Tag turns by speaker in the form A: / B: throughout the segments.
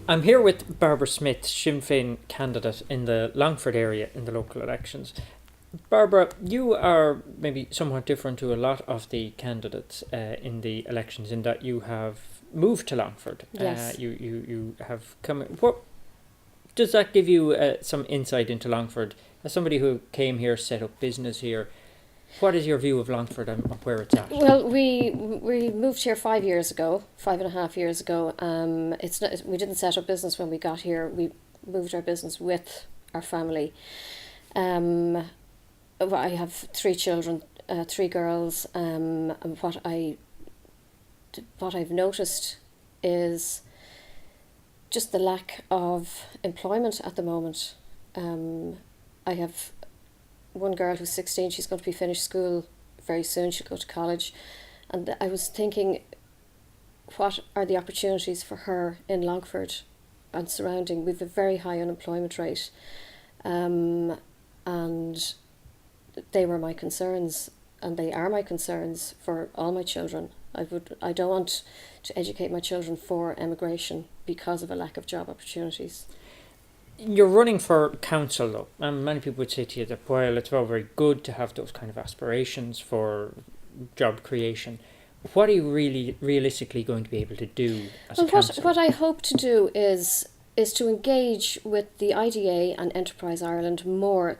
A: I'm here with Barbara Smyth, Sinn Féin candidate in the Longford area in the local elections. Barbara, you are maybe somewhat different to a lot of the candidates in the elections in that you have moved to Longford.
B: Yes.
A: You have come. What does that give you some insight into Longford? As somebody who came here, set up business here, what is your view of Longford and where it's at?
B: Well, we moved here 5 years ago, 5.5 years ago. It's not, we didn't set up business when we got here. We moved our business with our family. Well, I have 3 children, 3 girls. And what I've noticed is just the lack of employment at the moment. I have one girl who's 16. She's going to be finished school very soon. She'll go to college, and I was thinking, what are the opportunities for her in Longford and surrounding? We've a very high unemployment rate, and they were my concerns, and they are my concerns for all my children. I don't want to educate my children for emigration because of a lack of job opportunities.
A: You're running for council though, and many people would say to you that while it's all very good to have those kind of aspirations for job creation, what are you really realistically going to be able to do as a council?
B: What I hope to do is to engage with the IDA and Enterprise Ireland more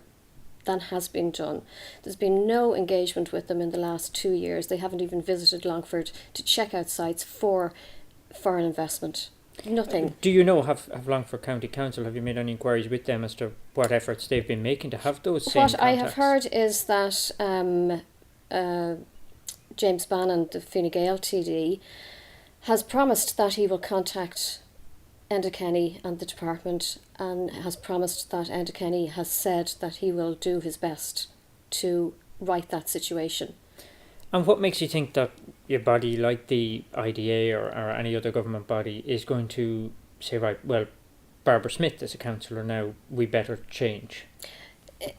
B: than has been done. There's been no engagement with them in the last 2 years. They haven't even visited Longford to check out sites for foreign investment. Nothing.
A: Do you know, have Longford County Council, have you made any inquiries with them as to what efforts they've been making to have those same
B: What
A: contacts?
B: I have heard is that James Bannon, the Fine Gael TD, has promised that he will contact Enda Kenny and the department, and has promised that Enda Kenny has said that he will do his best to right that situation.
A: And what makes you think that your body like the IDA or any other government body is going to say, right, well, Barbara Smyth is a councillor now, we better change?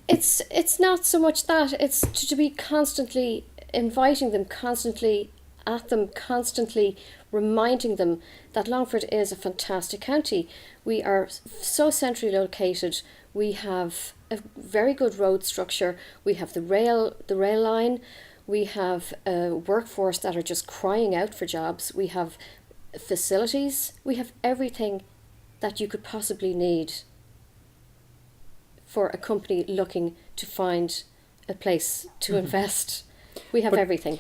B: It's not so much that, it's to be constantly inviting them, constantly at them, constantly reminding them that Longford is a fantastic county. We are so centrally located. We have a very good road structure. We have the rail line. We have a workforce that are just crying out for jobs. We have facilities. We have everything that you could possibly need for a company looking to find a place to invest. We have everything.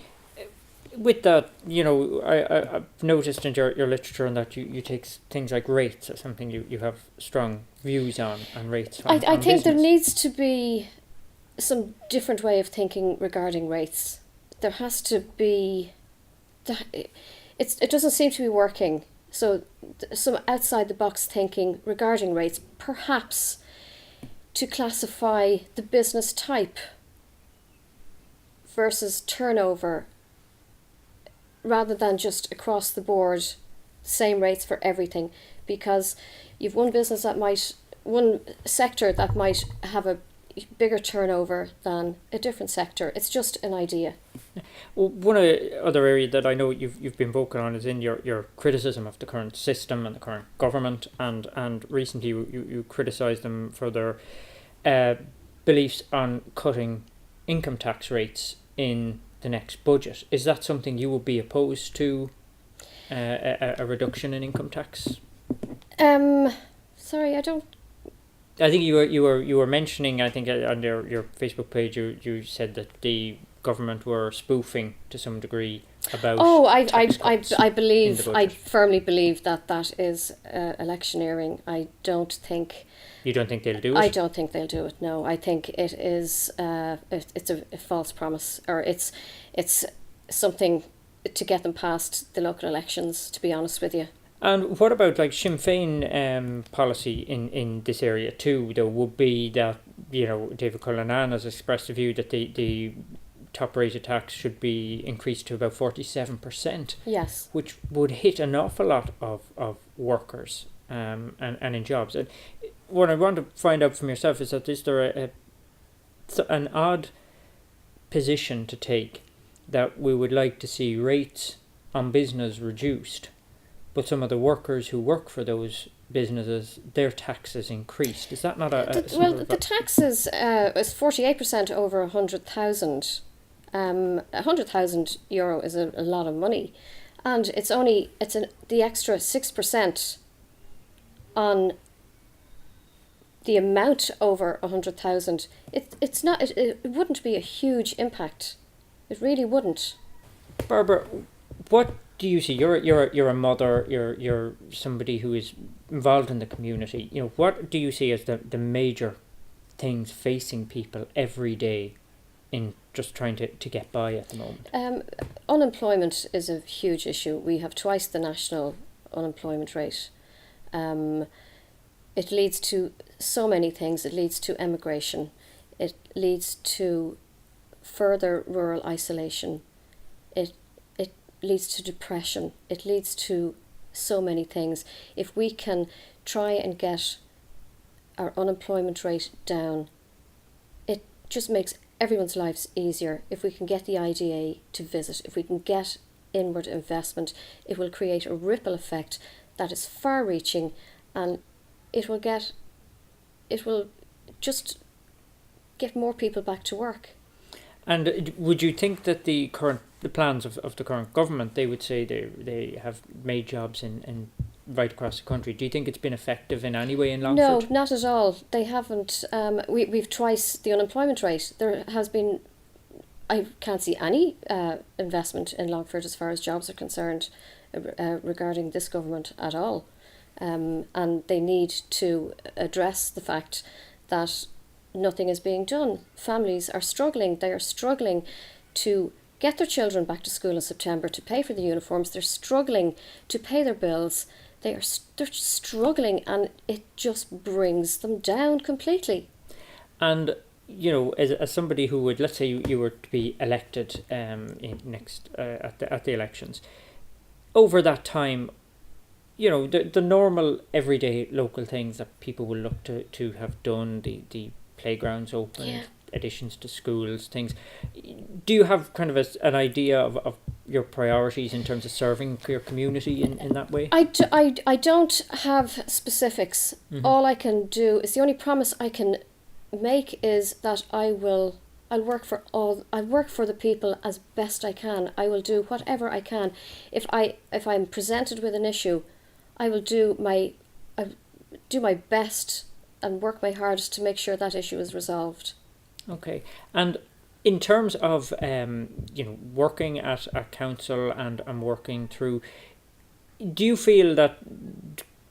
A: With that, I've noticed in your literature on that you take things like rates as something you have strong views on, and rates on
B: I think
A: business.
B: there needs to be some different way of thinking regarding rates. There has to be, it doesn't seem to be working. So some outside the box thinking regarding rates, perhaps to classify the business type versus turnover, rather than just across the board same rates for everything, because you've one sector that might have a bigger turnover than a different sector. It's just an idea.
A: Well, one other area that I know you've been vocal on is in your criticism of the current system and the current government, and recently you criticised them for their beliefs on cutting income tax rates in the next budget. Is that something you would be opposed to, a reduction in income tax?
B: Sorry, I don't.
A: I think you were mentioning, I think on your Facebook page, you said that the government were spoofing to some degree about.
B: Oh, I firmly believe that is electioneering. I don't think.
A: You don't think they'll do it?
B: I don't think they'll do it. No, I think it is. It's a false promise, or it's something to get them past the local elections. To be honest with you.
A: And what about like Sinn Féin policy in this area too? There would be that, David Cullinan has expressed a view that the top rate of tax should be increased to about 47%.
B: Yes.
A: Which would hit an awful lot of workers and in jobs. And what I want to find out from yourself is that is there an odd position to take that we would like to see rates on business reduced, but some of the workers who work for those businesses, their taxes increased. Is that not
B: the taxes is 48% over 100,000. €100,000 is a lot of money, and the extra 6% on the amount over 100,000. It wouldn't be a huge impact. It really wouldn't.
A: Barbara, what do you see? You're a mother. You're somebody who is involved in the community. What do you see as the major things facing people every day in just trying to get by at the moment?
B: Unemployment is a huge issue. We have twice the national unemployment rate. It leads to so many things. It leads to emigration. It leads to further rural isolation. It leads to depression. It leads to so many things. If we can try and get our unemployment rate down, it just makes everyone's lives easier. If we can get the IDA to visit, if we can get inward investment, it will create a ripple effect that is far-reaching, and it will just get more people back to work.
A: And would you think that the plans of the current government, they would say they have made jobs in right across the country? Do you think it's been effective in any way in Longford?
B: No, not at all. They haven't. We've twice the unemployment rate. There has been, I can't see any investment in Longford as far as jobs are concerned regarding this government at all. And they need to address the fact that nothing is being done. Families are struggling. They are struggling to get their children back to school in September, to pay for the uniforms. They're struggling to pay their bills. They're struggling, and it just brings them down completely.
A: And as somebody who would, let's say you were to be elected at the elections, over that time, the normal everyday local things that people will look to have done, the playgrounds opened, additions to schools, things. Do you have kind of an idea of your priorities in terms of serving your community in that way?
B: I don't have specifics. Mm-hmm. All I can do is, the only promise I can make is that I'll work for the people as best I can. I will do whatever I can. If I'm presented with an issue, I will do my best and work my hardest to make sure that issue is resolved.
A: Okay. And in terms of working at a council and working through, do you feel that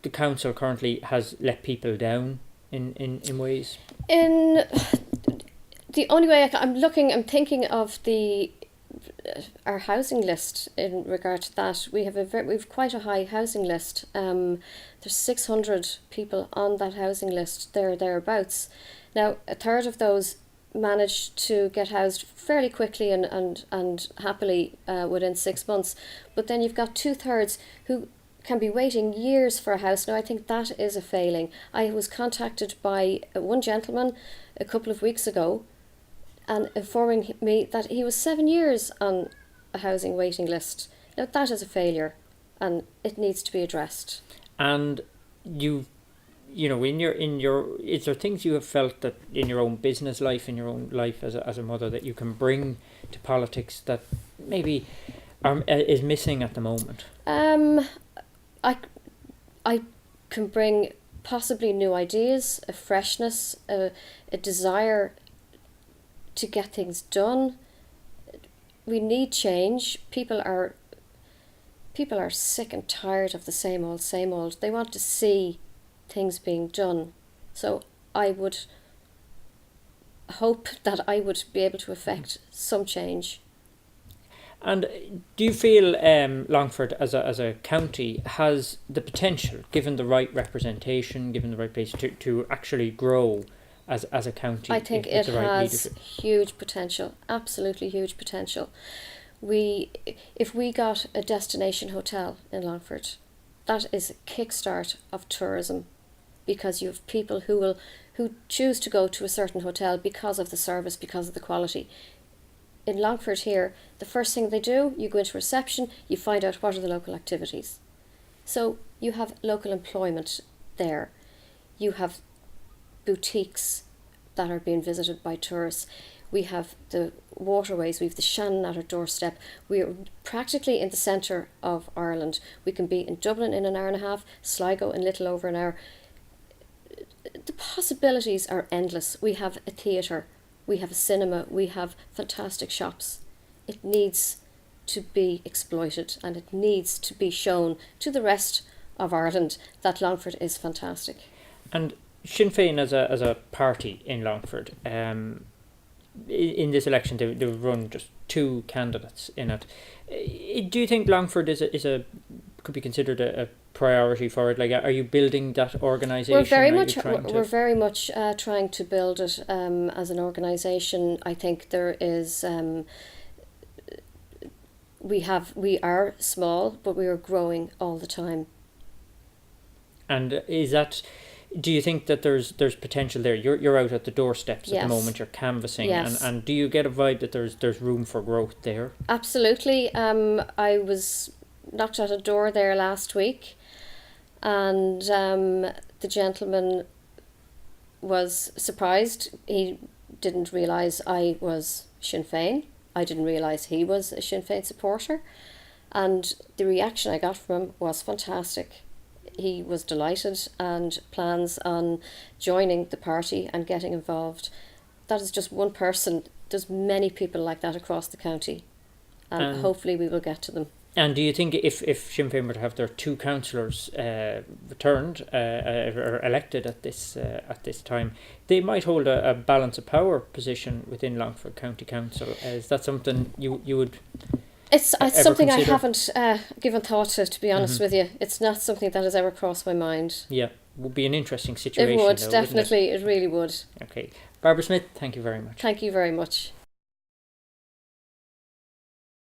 A: the council currently has let people down in ways? In
B: the only way I'm thinking of our housing list in regard to that. We've quite a high housing list. There's 600 people on that housing list, thereabouts. Now, a third of those managed to get housed fairly quickly and happily within 6 months. But then you've got 2/3 who can be waiting years for a house. Now, I think that is a failing. I was contacted by one gentleman a couple of weeks ago and informing me that he was 7 years on a housing waiting list. Now, that is a failure, and it needs to be addressed.
A: And in your is there things you have felt that in your own business life, in your own life as a mother, that you can bring to politics that maybe is missing at the moment?
B: I can bring possibly new ideas, a freshness, a desire to get things done. We need change. People are sick and tired of the same old. They want to see things being done. So I would hope that I would be able to affect some change.
A: And do you feel Longford as a county has the potential, given the right representation, given the right place, to actually grow as a county?
B: I think it has huge potential, absolutely huge potential. If we got a destination hotel in Longford, that is a kickstart of tourism, because you have people who choose to go to a certain hotel because of the service, because of the quality. In Longford here, the first thing they do, you go into reception, you find out what are the local activities. So you have local employment there. You have boutiques that are being visited by tourists. We have the waterways, we have the Shannon at our doorstep. We are practically in the centre of Ireland. We can be in Dublin in an hour and a half, Sligo in little over an hour. The possibilities are endless. We have a theatre, we have a cinema, we have fantastic shops. It needs to be exploited, and it needs to be shown to the rest of Ireland that Longford is fantastic.
A: And Sinn Féin as a party in Longford, in this election they've run just 2 candidates in it. Do you think Longford could be considered a priority for it? Like, are you building that organisation?
B: We're very much trying to build it as an organisation. I think there is. We are small, but we are growing all the time.
A: And do you think that there's potential there? You're out at the doorsteps at
B: Yes.
A: the moment. You're canvassing,
B: Yes.
A: and do you get a vibe that there's room for growth there?
B: Absolutely. I was knocked at a door there last week, and the gentleman was surprised. He didn't realise I was Sinn Féin. I didn't realise he was a Sinn Féin supporter, and the reaction I got from him was fantastic. He was delighted and plans on joining the party and getting involved. That is just one person. There's many people like that across the county, and hopefully we will get to them.
A: And do you think if Sinn Féin were to have their 2 councillors returned or elected at this time, they might hold a balance of power position within Longford County Council? Is that something you would?
B: It's something
A: consider?
B: I haven't given thought to be honest with you. It's not something that has ever crossed my mind.
A: Yeah, would be an interesting situation.
B: It would,
A: though,
B: definitely. It really would.
A: Okay. Barbara Smyth, thank you very much.
B: Thank you very much.